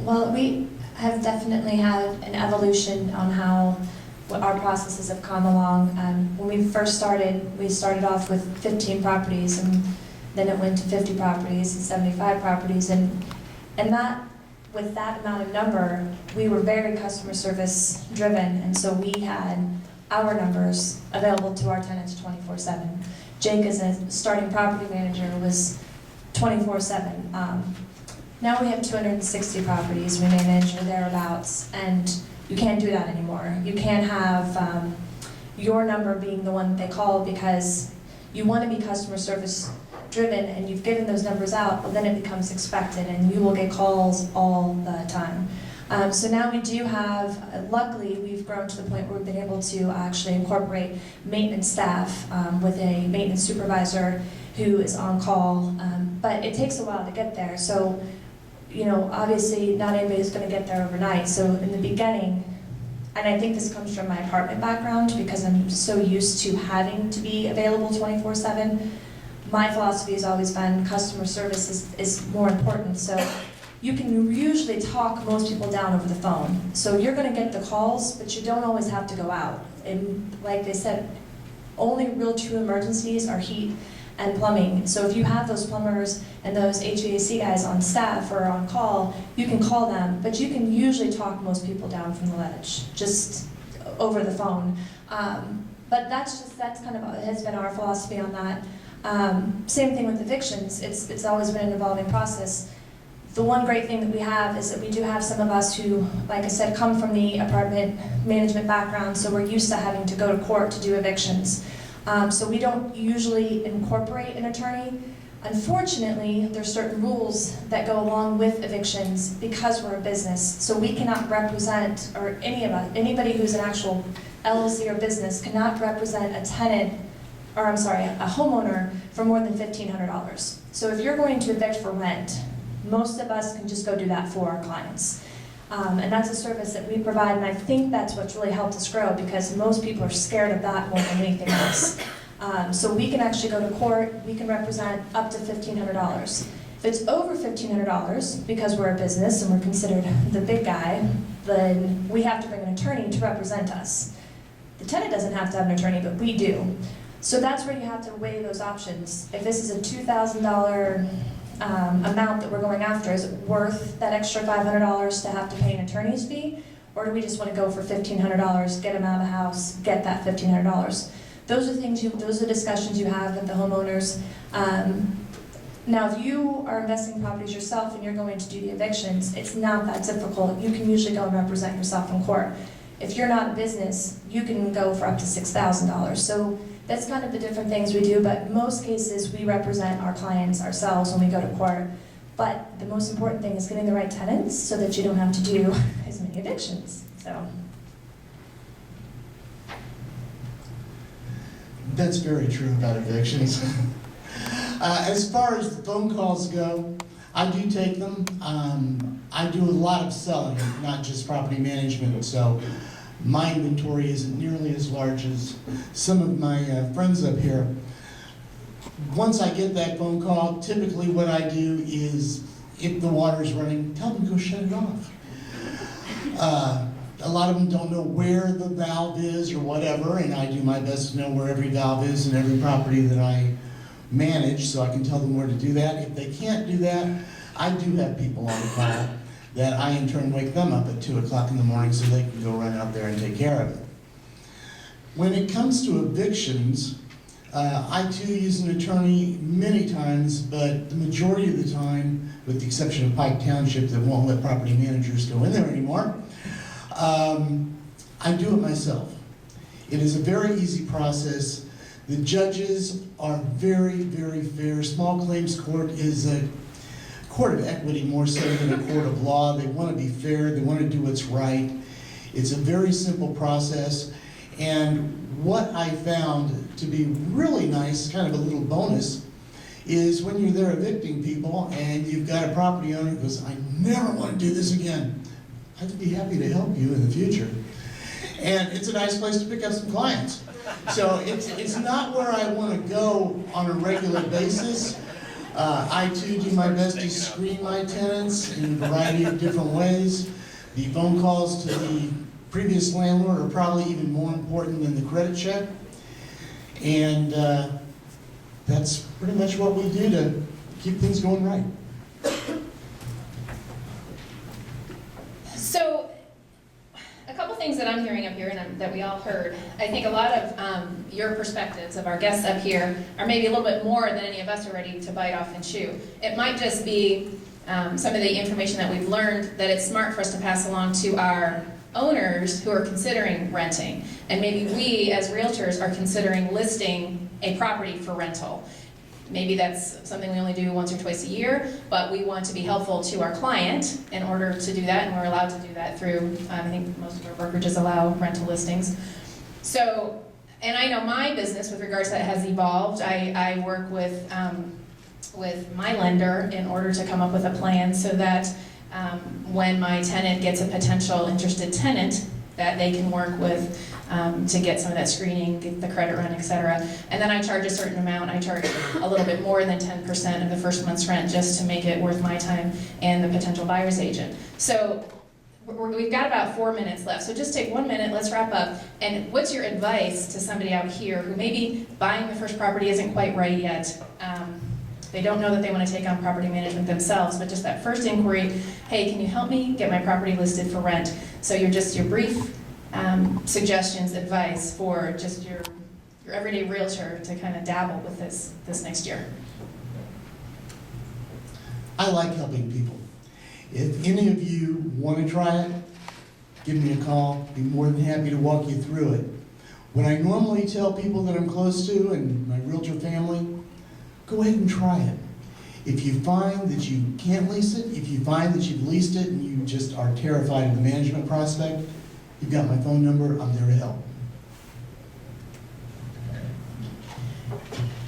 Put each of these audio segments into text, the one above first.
Well, we have definitely had an evolution on how our processes have come along. When we first started, we started off with 15 properties, and then it went to 50 properties and 75 properties, and that, with that amount of number, we were very customer service driven, and so we had our numbers available to our tenants 24/7. Jake, as a starting property manager, was 24/7. Now we have 260 properties we manage or thereabouts, and you can't do that anymore. You can't have your number being the one that they call because you want to be customer service driven and you've given those numbers out, but then it becomes expected and you will get calls all the time. So now we do have, luckily we've grown to the point where we've been able to actually incorporate maintenance staff with a maintenance supervisor who is on call, but it takes a while to get there. So, you know, obviously not everybody's going to get there overnight. So in the beginning, and I think this comes from my apartment background because I'm so used to having to be available 24/7, my philosophy has always been customer service is more important. So you can usually talk most people down over the phone. So you're going to get the calls, but you don't always have to go out. And like they said, only real true emergencies are heat and plumbing. So if you have those plumbers and those HVAC guys on staff or on call, you can call them, but you can usually talk most people down from the ledge, just over the phone. But that's kind of has been our philosophy on that. Same thing with evictions. It's always been an evolving process. The one great thing that we have is that we do have some of us who, like I said, come from the apartment management background, so we're used to having to go to court to do evictions. So we don't usually incorporate an attorney. Unfortunately, there's certain rules that go along with evictions because we're a business. So we cannot represent, or anybody who's an actual LLC or business cannot represent a tenant, or I'm sorry, a homeowner for more than $1,500. So if you're going to evict for rent, most of us can just go do that for our clients. And that's a service that we provide, and I think that's what's really helped us grow because most people are scared of that more than anything else. So we can actually go to court, we can represent up to $1,500. If it's over $1,500, because we're a business and we're considered the big guy, then we have to bring an attorney to represent us. The tenant doesn't have to have an attorney, but we do. So that's where you have to weigh those options. If this is a $2,000 amount that we're going after, is it worth that extra $500 to have to pay an attorney's fee? Or do we just want to go for $1,500, get them out of the house, get that $1,500? Those are things those are discussions you have with the homeowners. Now, if you are investing in properties yourself and you're going to do the evictions, it's not that difficult. You can usually go and represent yourself in court. If you're not a business, you can go for up to $6,000. So that's kind of the different things we do, but in most cases we represent our clients ourselves when we go to court. But the most important thing is getting the right tenants so that you don't have to do as many evictions. So that's very true about evictions. As far as the phone calls go, I do take them. I do a lot of selling, not just property management, so my inventory isn't nearly as large as some of my friends up here. Once I get that phone call, typically what I do is, if the water's running, tell them to go shut it off. A lot of them don't know where the valve is or whatever, and I do my best to know where every valve is in every property that I manage, so I can tell them where to do that. If they can't do that, I do have people on the call that I in turn wake them up at 2 o'clock in the morning so they can go run out there and take care of it. When it comes to evictions, I too use an attorney many times, but the majority of the time, with the exception of Pike Township that won't let property managers go in there anymore, I do it myself. It is a very easy process. The judges are very, very fair. Small claims court is a court of equity more so than a court of law. They want to be fair, they want to do what's right. It's a very simple process, and what I found to be really nice, kind of a little bonus, is when you're there evicting people and you've got a property owner who goes, I never want to do this again. I'd be happy to help you in the future. And it's a nice place to pick up some clients. So it's not where I want to go on a regular basis, I too do my best to screen my tenants in a variety of different ways. The phone calls to the previous landlord are probably even more important than the credit check. And that's pretty much what we do to keep things going right. So, a couple things that I'm hearing up here and that we all heard. I think a lot of your perspectives of our guests up here are maybe a little bit more than any of us are ready to bite off and chew. It might just be some of the information that we've learned that it's smart for us to pass along to our owners who are considering renting. And maybe we, as realtors, are considering listing a property for rental. Maybe that's something we only do once or twice a year, but we want to be helpful to our client in order to do that, and we're allowed to do that through, I think most of our brokerages allow rental listings. So, and I know my business with regards to that has evolved. I work with my lender in order to come up with a plan so that when my tenant gets a potential interested tenant, that they can work with to get some of that screening, get the credit run, etc. And then I charge a certain amount. I charge a little bit more than 10% of the first month's rent just to make it worth my time and the potential buyer's agent. So we've got about 4 minutes left. So just take 1 minute, let's wrap up. And what's your advice to somebody out here who maybe buying the first property isn't quite right yet? They don't know that they want to take on property management themselves, but just that first inquiry, hey, can you help me get my property listed for rent? So your brief suggestions, advice for just your everyday realtor to kind of dabble with this next year. I like helping people. If any of you want to try it, give me a call. Be more than happy to walk you through it. What I normally tell people that I'm close to and my realtor family, go ahead and try it. If you find that you can't lease it, if you find that you've leased it and you just are terrified of the management prospect, you've got my phone number, I'm there to help.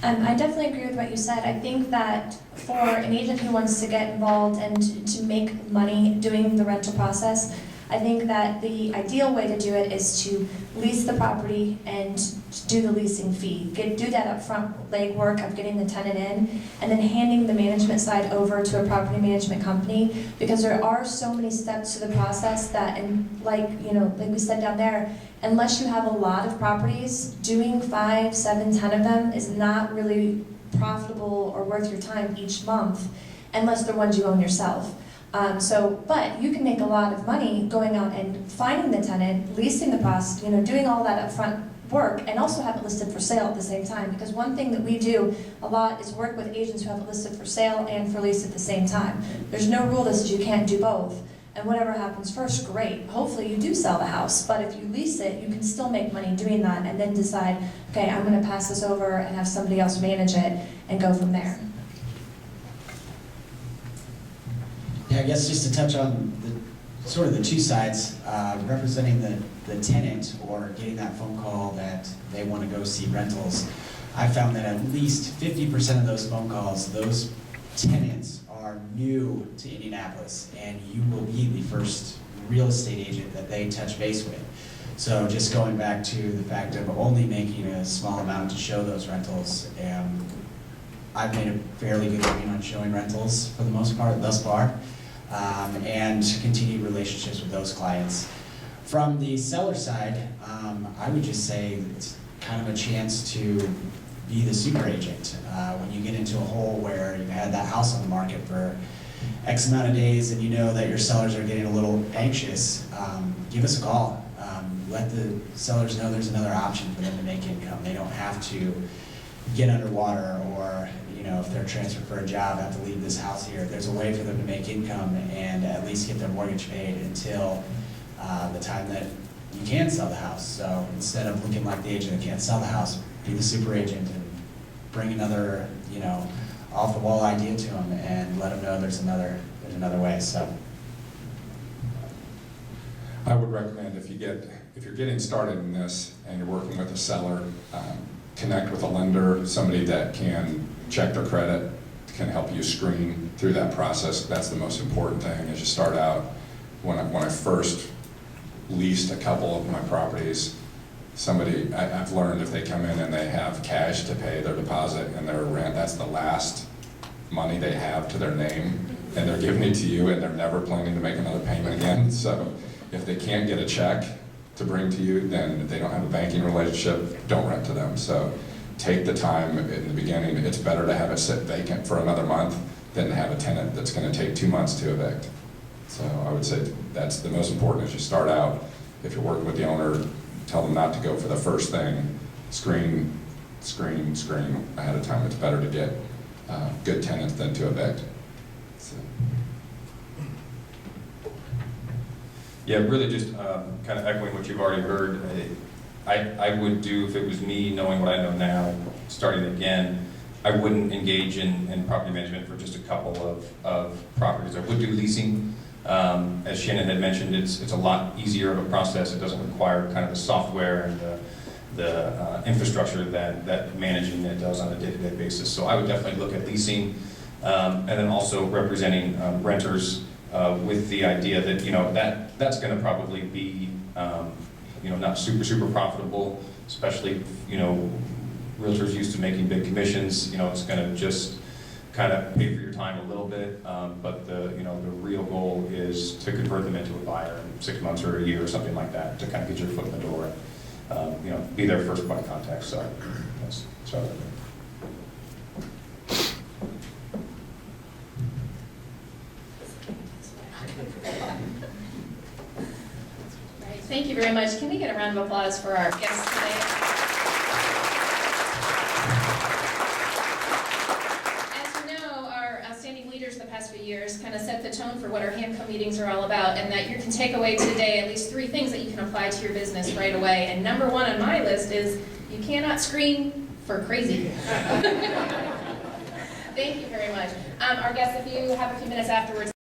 I definitely agree with what you said. I think that for an agent who wants to get involved and to make money doing the rental process, I think that the ideal way to do it is to lease the property and do the leasing fee. Do that upfront legwork of getting the tenant in and then handing the management side over to a property management company, because there are so many steps to the process that, and like we said down there, unless you have a lot of properties, doing 5, 7, 10 of them is not really profitable or worth your time each month unless they're ones you own yourself. But you can make a lot of money going out and finding the tenant, leasing the process, doing all that upfront work, and also have it listed for sale at the same time. Because one thing that we do a lot is work with agents who have it listed for sale and for lease at the same time. There's no rule that says you can't do both. And whatever happens first, great. Hopefully you do sell the house, but if you lease it, you can still make money doing that and then decide, okay, I'm going to pass this over and have somebody else manage it and go from there. Yeah, I guess just to touch on sort of the two sides, representing the tenant or getting that phone call that they want to go see rentals. I found that at least 50% of those phone calls, those tenants are new to Indianapolis, and you will be the first real estate agent that they touch base with. So just going back to the fact of only making a small amount to show those rentals, I've made a fairly good living on showing rentals for the most part thus far. And continued relationships with those clients. From the seller side, I would just say it's kind of a chance to be the super agent. When you get into a hole where you've had that house on the market for X amount of days and you know that your sellers are getting a little anxious, give us a call. Let the sellers know there's another option for them to make income. They don't have to get underwater or if they're transferred for a job, have to leave this house here. There's a way for them to make income and at least get their mortgage paid until the time that you can sell the house. So instead of looking like the agent that can't sell the house, be the super agent and bring another, off the wall idea to them and let them know there's another way. So I would recommend if you're getting started in this and you're working with a seller, connect with a lender, somebody that can check their credit, can help you screen through that process. That's the most important thing as you start out. When I first leased a couple of my properties, I've learned if they come in and they have cash to pay their deposit and their rent, that's the last money they have to their name, and they're giving it to you, and they're never planning to make another payment again. So if they can't get a check to bring to you, then if they don't have a banking relationship, don't rent to them. So take the time in the beginning. It's better to have it sit vacant for another month than to have a tenant that's going to take 2 months to evict. So I would say that's the most important as you start out. If you're working with the owner, tell them not to go for the first thing. Screen ahead of time. It's better to get good tenants than to evict. So. Yeah, really just kind of echoing what you've already heard. I would do, if it was me, knowing what I know now, starting again, I wouldn't engage in property management for just a couple of properties. I would do leasing. As Shannon had mentioned, it's a lot easier of a process. It doesn't require kind of the software and the infrastructure that managing it does on a day-to-day basis. So I would definitely look at leasing, and then also representing renters with the idea that that's going to probably be not super profitable, especially realtors used to making big commissions. It's going to just kind of pay for your time a little bit, but the real goal is to convert them into a buyer in 6 months or a year or something like that, to kind of get your foot in the door and be their first point of contact. So that's what I think. Thank you very much. Can we get a round of applause for our guests today? As you know, our outstanding leaders the past few years kind of set the tone for what our HamCo meetings are all about, and that you can take away today at least 3 things that you can apply to your business right away. And number 1 on my list is you cannot screen for crazy. Thank you very much. Our guests, if you have a few minutes afterwards,